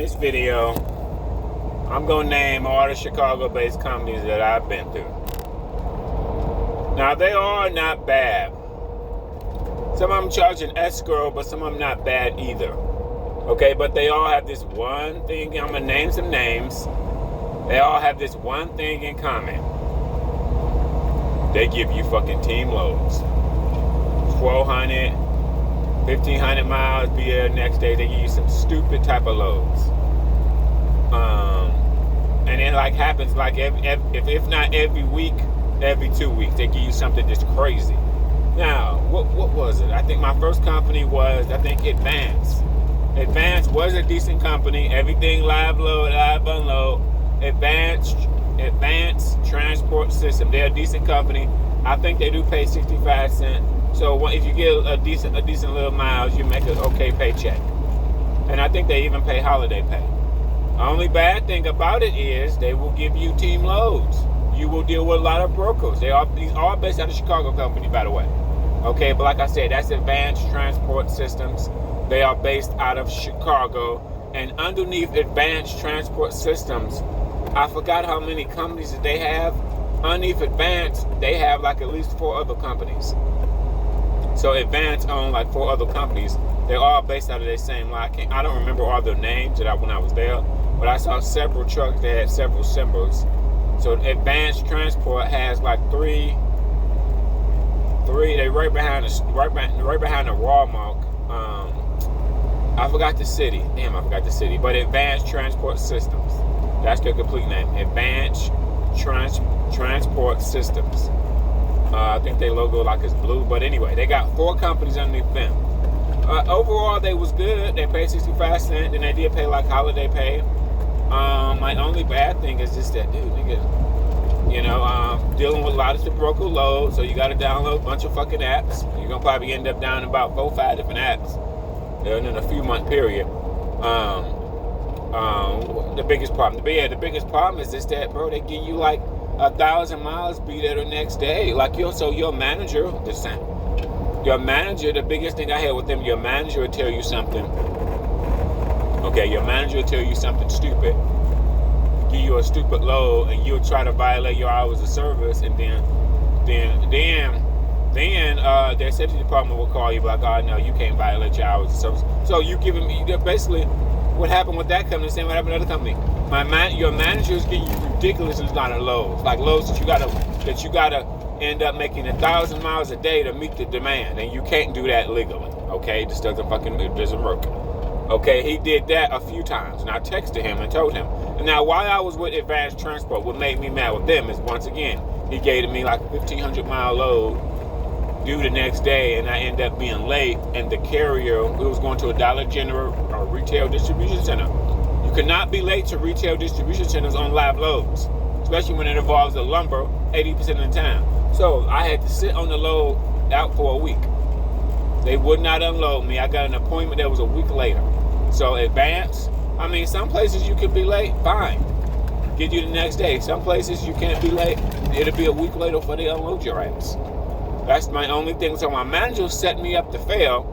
this video, I'm going to name all the Chicago-based companies that I've been through. Now, they are not bad. Some of them charge an escrow, but some of them not bad either. Okay, but they all have this one thing. I'm going to name some names. They all have this one thing in common. They give you fucking team loads. 1,200, 1,500 miles, be there the next day. They give you some stupid type of loads. And it like happens like if not every week, every 2 weeks, they give you something just crazy. Now, what was it? I think my first company was, Advance. Advance was a decent company. Everything live load, live unload. Advanced Transport System. They're a decent company. I think they do pay 65 cents. So if you get a decent little miles, you make an okay paycheck. And I think they even pay holiday pay. The only bad thing about it is they will give you team loads. You will deal with a lot of brokers. These are based out of Chicago company, by the way. Okay, but like I said, that's Advanced Transport Systems. They are based out of Chicago. And underneath Advanced Transport Systems, I forgot how many companies that they have. Underneath Advanced, they have like at least 4 other companies. So Advanced own like 4 other companies. They're all based out of the same line. I don't remember all their names when I was there, but I saw several trucks that had several symbols. So Advanced Transport has like three. They right behind the Walmart. I forgot the city. Damn, I forgot the city. But Advanced Transport Systems. That's their complete name. Advanced Transport Systems. I think their logo like is blue. But anyway, they got 4 companies underneath them. Overall, they was good. They paid 65 cents. Then they did pay like holiday pay. My only bad thing is just that, dude, nigga, dealing with a lot of the broker load. So you got to download a bunch of fucking apps. You're going to probably end up down about 4 or 5 different apps in a few month period. The biggest problem. But yeah, the biggest problem is just that, bro, they give you like 1,000 miles, be there the next day. Like your manager, the biggest thing I had with them, your manager will tell you something. Okay, your manager will tell you something stupid, give you a stupid load, and you'll try to violate your hours of service, and then their safety department will call you like, oh no, you can't violate your hours of service. So you giving me basically what happened with that company, same what happened with another company. Your manager is giving you ridiculous amount of loads, like loads that you gotta end up making 1,000 miles a day to meet the demand, and you can't do that legally. Okay, it doesn't work. Okay, he did that a few times, and I texted him and told him. And now, while I was with Advanced Transport, what made me mad with them is, once again, he gave me like a 1,500 mile load due the next day, and I ended up being late, and the carrier, it was going to a Dollar General or retail distribution center. You cannot be late to retail distribution centers on live loads, especially when it involves the lumber 80% of the time. So I had to sit on the load out for a week. They would not unload me. I got an appointment that was a week later. So Advance, some places you could be late, fine. Get you the next day. Some places you can't be late. It'll be a week later before they unload your ass. That's my only thing. So my manager set me up to fail.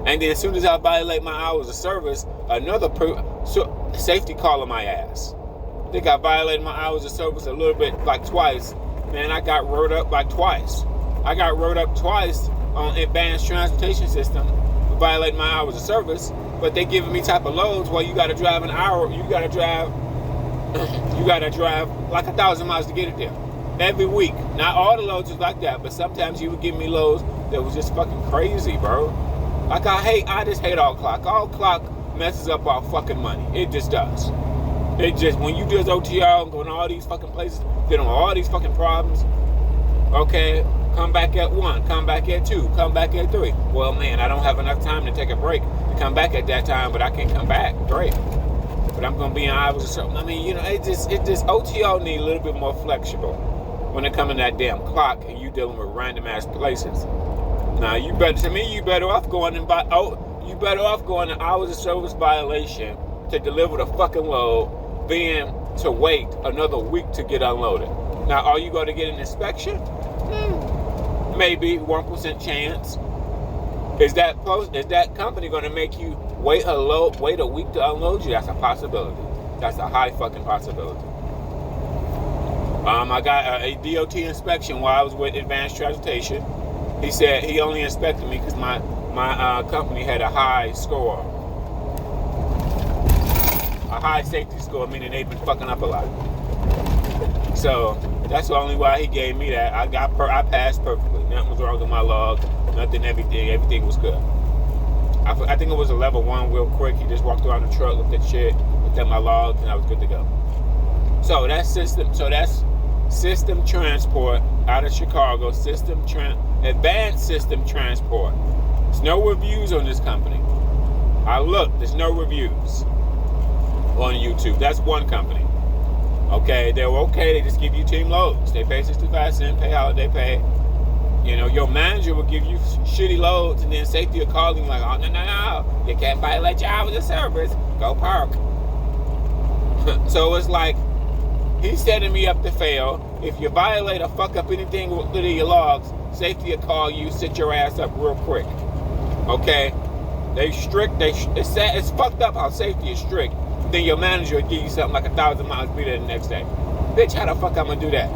And then as soon as I violate my hours of service, another safety call on my ass. I think I violated my hours of service a little bit, like twice. Man, I got wrote up like twice. I got wrote up twice on Advanced Transportation System for violating my hours of service. But they giving me type of loads where you got to drive an hour. You got to drive like 1,000 miles to get it there. Every week. Not all the loads is like that, but sometimes you would give me loads that was just fucking crazy, bro. Like I just hate all clock. All clock messes up our fucking money. It just does. It just, when you do this OTR and go to all these fucking places, dealing with all these fucking problems, okay, come back at 1, come back at 2, come back at 3. Well, man, I don't have enough time to take a break to come back at that time, but I can't come back. Great. But I'm gonna be in hours or something. It just OTR need a little bit more flexible when it comes to that damn clock and you dealing with random ass places. Now you better off going an hours of service violation to deliver the fucking load than to wait another week to get unloaded. Now, are you going to get an inspection? Maybe 1% chance. Is that company going to make you wait a week to unload you? That's a possibility. That's a high fucking possibility. I got a DOT inspection while I was with Advanced Transportation. He said he only inspected me because my company had a high score, a high safety score, meaning they've been fucking up a lot. So that's the only why he gave me that. I passed perfectly. Nothing was wrong with my log. Nothing. Everything was good. I think it was a level 1 real quick. He just walked around the truck, looked at shit, looked at my logs, and I was good to go. So that's system transport out of Chicago. Advanced system transport. There's no reviews on this company. I looked. There's no reviews on YouTube. That's one company. Okay, they were okay. They just give you team loads. They pay 65 cents, pay holiday pay. You know, your manager will give you shitty loads, and then safety will call you like, oh, no. You can't violate your hours of service. Go park. So it's like, he's setting me up to fail. If you violate or fuck up anything with your logs, safety will call you, sit your ass up real quick. Okay? They strict. It's fucked up how safety is strict. Then your manager will give you something like 1,000 miles, be there the next day. Bitch, how the fuck I'm gonna do that?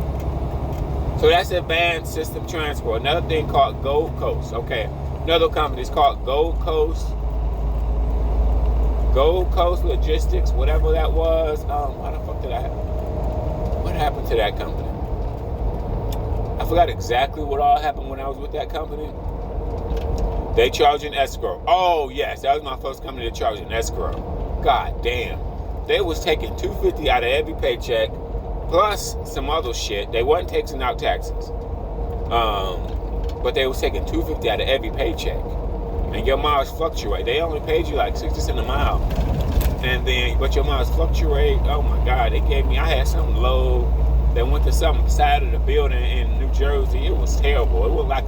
So that's Advanced System Transport. Another thing called Gold Coast. Okay, another company is called Gold Coast Logistics, whatever that was. Why the fuck did I have? What happened to that company? I forgot exactly what all happened when I was with that company. They charge an escrow. Oh yes, that was my first company to charge an escrow. God damn. They was taking $250 out of every paycheck, plus some other shit. They wasn't taking out taxes. But they was taking $250 out of every paycheck. And your miles fluctuate. They only paid you like 60 cents a mile. But your miles fluctuate. Oh my God, I had some load that went to some side of the building in New Jersey. It was terrible. It was like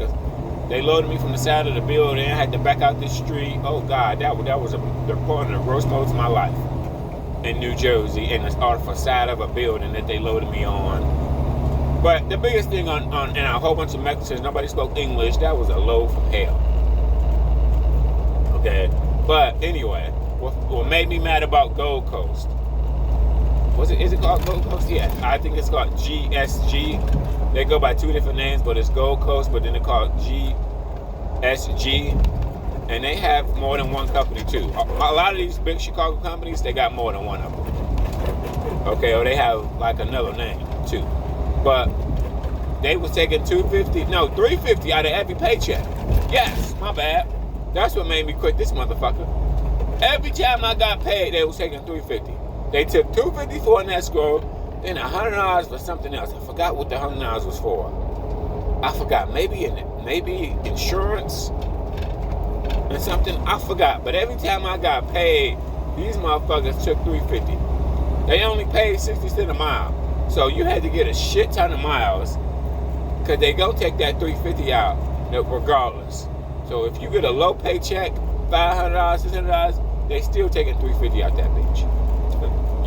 they loaded me from the side of the building. I had to back out this street. Oh God, that was the point of the worst moments of my life in New Jersey, in the side of a building that they loaded me on. But the biggest thing on and a whole bunch of Mexicans, nobody spoke English. That was a load from hell. Okay, but anyway, what made me mad about Gold Coast? Is it called Gold Coast? Yeah, I think it's called GSG. They go by 2 different names, but it's Gold Coast, but then they call it GSG. And they have more than one company too. A lot of these big Chicago companies, they got more than one of them. Okay, or they have like another name too. But they was taking $350 out of every paycheck. Yes, my bad. That's what made me quit this motherfucker. Every time I got paid, they was taking $350. They took $250 for an escrow, then $100 for something else. I forgot what the $100 was for. I forgot. Maybe insurance and something. I forgot. But every time I got paid, these motherfuckers took $350. They only paid 60 cents a mile. So you had to get a shit ton of miles, because they gonna take that $350 out regardless. So if you get a low paycheck, $500, $600, they still taking $350 out that bitch.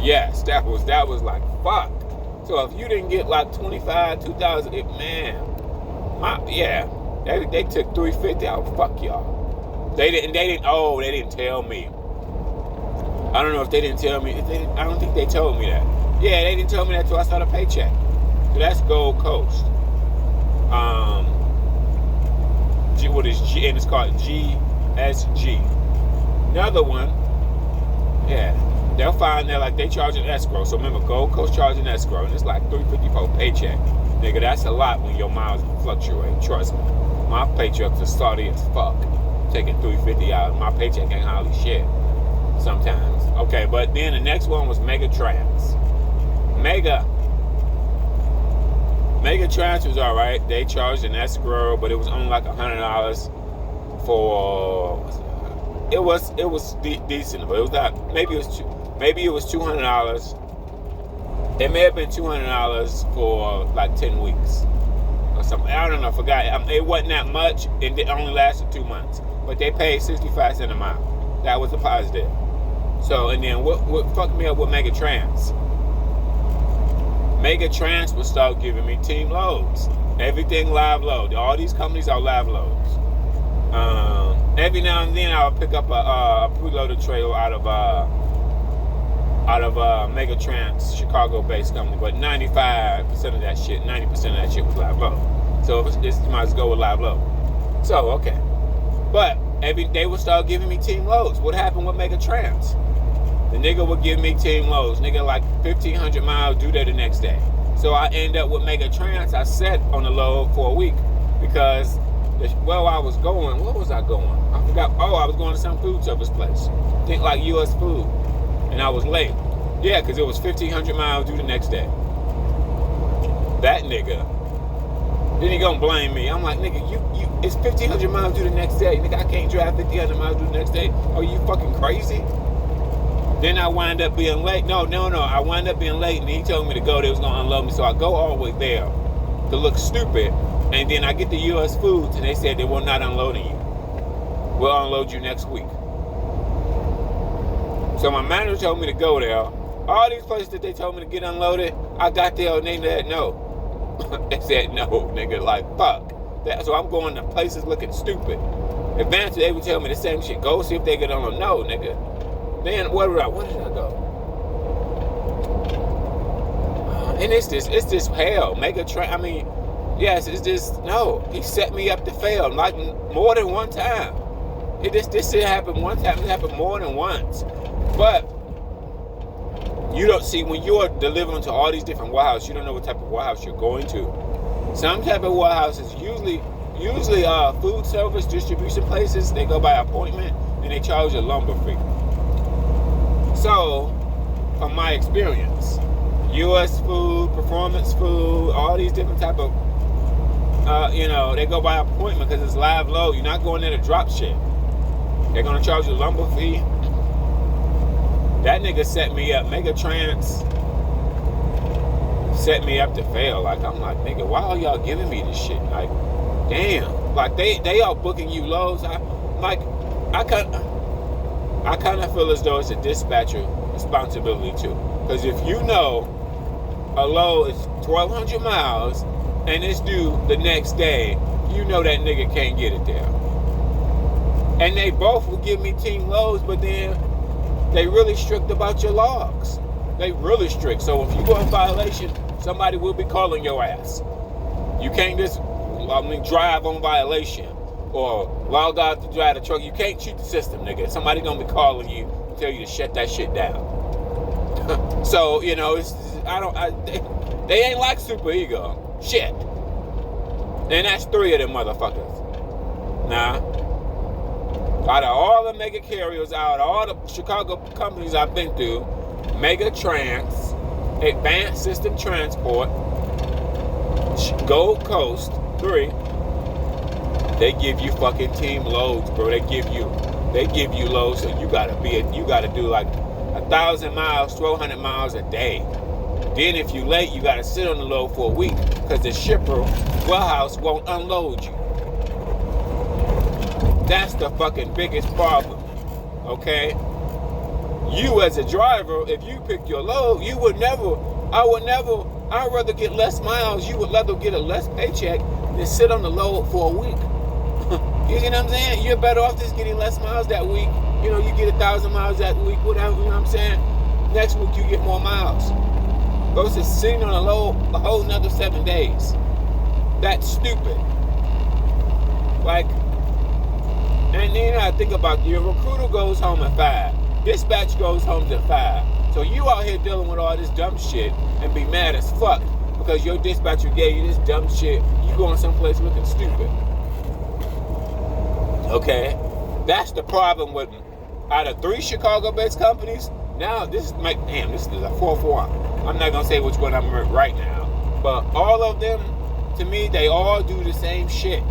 Yes, that was like fuck. So if you didn't get like 25, 2,000, man, they took $350 out. Fuck y'all. They didn't tell me. I don't know if they didn't tell me. I don't think they told me that. Yeah, they didn't tell me that till I saw the paycheck. So that's Gold Coast. What is G? And it's called GSG. Another one, yeah. They'll find that like they charge an escrow. So remember, Gold Coast charging escrow, and it's like $350 for a paycheck. Nigga, that's a lot when your miles fluctuate. Trust me. My paychecks are salty as fuck. Taking $350 out, my paycheck ain't hardly shit. Sometimes. Okay, but then the next one was Mega Trans. Mega Trans was alright. They charged an escrow, but it was only like $100 for. It was decent, but it was not. Maybe it was $200. It may have been $200 for like 10 weeks or something. I don't know. I forgot. It wasn't that much, and it only lasted 2 months. But they paid 65 cents a mile. That was a positive. So, and then what fucked me up with Mega Trans? Mega Trans will start giving me team loads. Everything live load. All these companies are live loads. Every now and then I would pick up a preloaded trailer out of Megatrans, Chicago-based company, but 95% of that shit, 90% of that shit was live load. So it's might as well go with live load. So okay, but they would start giving me team loads. What happened with Megatrans? The nigga would give me team loads. Nigga like 1,500 miles, due there the next day. So I end up with Megatrans. I sat on the load for a week because I was going. Where was I going? I forgot. Oh, I was going to some food service place. Think like U.S. Food. And I was late. Yeah, because it was 1,500 miles due the next day. That nigga. Then he gonna blame me. I'm like, nigga, it's 1,500 miles due the next day. Nigga, I can't drive 1,500 miles due the next day. Are you fucking crazy? Then I wind up being late. No. I wind up being late, and he told me to go. They was gonna unload me, so I go all the way there to look stupid. And then I get to U.S. Foods, and they said they were not unloading you. We'll unload you next week. So my manager told me to go there. All these places that they told me to get unloaded, I got there and they said no. They said no, nigga, like, fuck. So I'm going to places looking stupid. Eventually, they would tell me the same shit. Go see if they get unloaded. No, nigga. Then, where did I go? And it's this hell. I mean, yes, it's just, no. He set me up to fail, like, more than one time. This shit happened one time. It happened more than once. But you don't see, when you're delivering to all these different warehouses, you don't know what type of warehouse you're going to. Some type of warehouses, usually food service distribution places, they go by appointment and they charge a lumber fee. So, from my experience, U.S. Food, Performance Food, all these different type of, they go by appointment because it's live load. You're not going there to drop shit. They're going to charge you a lumber fee. That nigga set me up. Megatrans set me up to fail. Like, I'm like, nigga, why are y'all giving me this shit? Like, damn. Like, they are booking you loads. I kind of feel as though it's a dispatcher responsibility too. Because if you know a load is 1,200 miles and it's due the next day, you know that nigga can't get it there. And they both will give me team loads, but then they really strict about your logs. They really strict. So if you go in violation, somebody will be calling your ass. You can't just drive on violation or log out to drive the truck. You can't cheat the system, nigga. Somebody gonna be calling you and tell you to shut that shit down. So, they ain't like super ego. Shit. And that's 3 of them motherfuckers. Nah. Out of all the mega carriers, out of all the Chicago companies I've been through, Megatrans, Advanced System Transport, Gold Coast, 3, they give you fucking team loads, bro. They give you loads, so you gotta do like 1,000 miles, 1,200 miles a day. Then if you late, you gotta sit on the load for a week because the shipper warehouse won't unload you. That's the fucking biggest problem, okay? You as a driver, if you pick your load, I'd rather get less miles. You would rather get a less paycheck than sit on the load for a week. You see what I'm saying? You're better off just getting less miles that week. You get 1,000 miles that week, whatever, you know what I'm saying? Next week you get more miles. Versus sitting on a load a whole nother 7 days. That's stupid. Like, and then I think about your recruiter goes home at 5. Dispatch goes home at 5. So you out here dealing with all this dumb shit and be mad as fuck because your dispatcher gave you this dumb shit. You going someplace looking stupid. Okay? That's the problem with out of 3 Chicago-based companies. Now this is the 4th one. I'm not gonna say which one I'm in right now, but all of them, to me, they all do the same shit.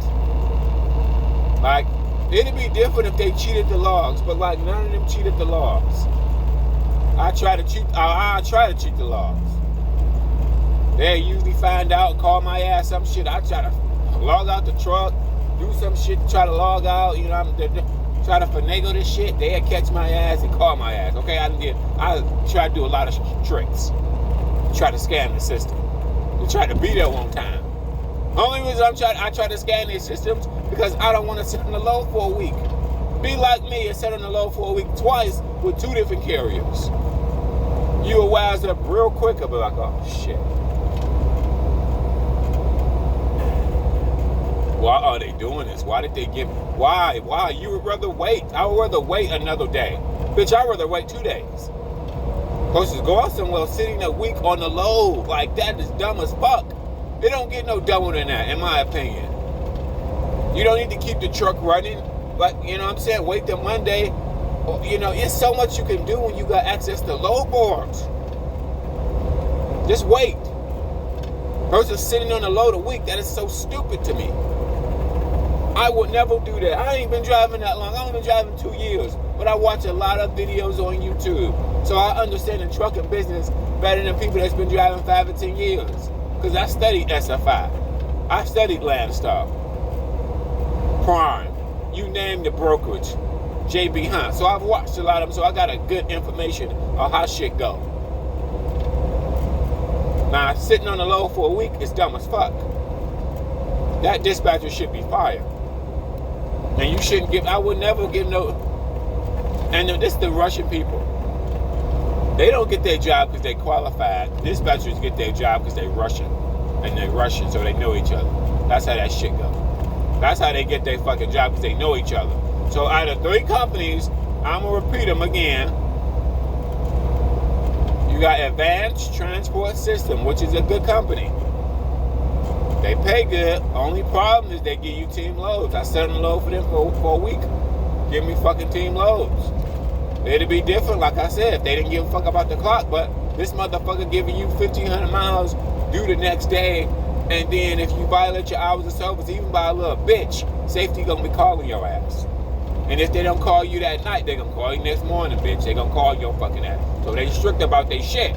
Like, it'd be different if they cheated the logs, but like none of them cheated the logs. I try to cheat the logs. They usually find out, call my ass some shit. I try to log out the truck, do some shit, try to log out. Try to finagle this shit. They'll catch my ass and call my ass. Okay, I try to do a lot of tricks. Try to scam the system. To try to be there one time. Only reason I try to scan these systems because I don't want to sit on the load for a week. Be like me and sit on the load for a week twice with 2 different carriers. You'll wise up real quick and be like, oh shit. Why are they doing this? Why did they give? Why? You would rather wait. I would rather wait another day. Bitch, I'd rather wait 2 days. Versus go out somewhere sitting a week on the load. Like, that is dumb as fuck. It don't get no dumber than that, in my opinion. You don't need to keep the truck running. Like, you know what I'm saying? Wait till Monday. You know, it's so much you can do when you got access to load boards. Just wait. Versus sitting on the load a week. That is so stupid to me. I would never do that. I ain't been driving that long. I've only been driving 2 years. But I watch a lot of videos on YouTube. So I understand the trucking business better than people that's been driving 5 or 10 years. Because I studied SFI. I studied Landstar. Prime. You name the brokerage. JB Hunt. So I've watched a lot of them. So I got a good information on how shit go. Now, sitting on the load for a week is dumb as fuck. That dispatcher should be fired. And you shouldn't give, I would never give no, and this is the Russian people. They don't get their job because they qualified. Dispatchers get their job because they're Russian. And they're Russian, so they know each other. That's how that shit goes. That's how they get their fucking job, because they know each other. So out of 3 companies, I'm going to repeat them again. You got Advanced Transport System, which is a good company. They pay good. Only problem is they give you team loads. I set on the load for them for a week. Give me fucking team loads. It'd be different, like I said, if they didn't give a fuck about the clock, but this motherfucker giving you 1,500 miles due the next day, and then if you violate your hours of service, even by a little bitch, safety gonna be calling your ass. And if they don't call you that night, they gonna call you next morning, bitch. They gonna call your fucking ass. So they strict about their shit.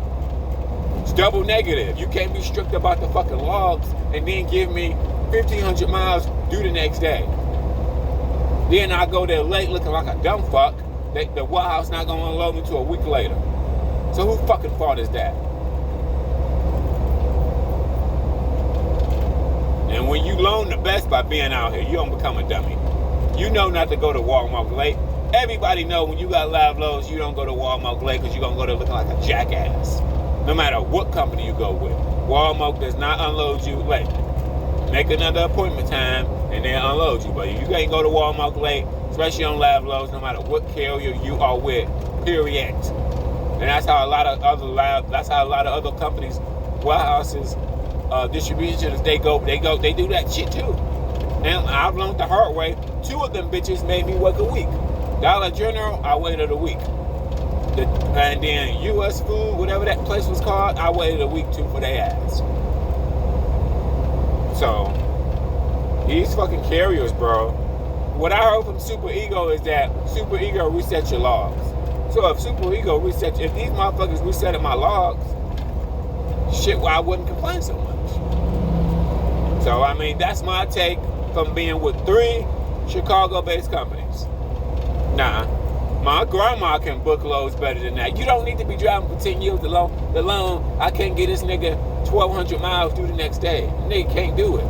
It's double negative. You can't be strict about the fucking logs and then give me 1,500 miles due the next day. Then I go there late looking like a dumb fuck. The warehouse not gonna unload me till a week later. So whose fucking fault is that? And when you learn the best by being out here, you don't become a dummy. You know not to go to Walmart late. Everybody know when you got live loads, you don't go to Walmart late because you're gonna go there looking like a jackass. No matter what company you go with. Walmart does not unload you late. Make another appointment time and then unload you. But you can't go to Walmart late, especially on live loads, no matter what carrier you are with, period. And that's how a lot of other companies, warehouses, distributions, they do that shit too. And I've learned the hard way. 2 of them bitches made me work a week. Dollar General, I waited a week. And then U.S. Food, whatever that place was called, I waited a week too for their ass. So, these fucking carriers, bro. What I heard from Super Ego is that Super Ego resets your logs. So if Super Ego resets, if these motherfuckers resetted my logs, shit, well, I wouldn't complain so much. So, I mean, that's my take from being with 3 Chicago-based companies. Nah, my grandma can book loads better than that. You don't need to be driving for 10 years alone. I can't get this nigga 1,200 miles through the next day. Nigga can't do it.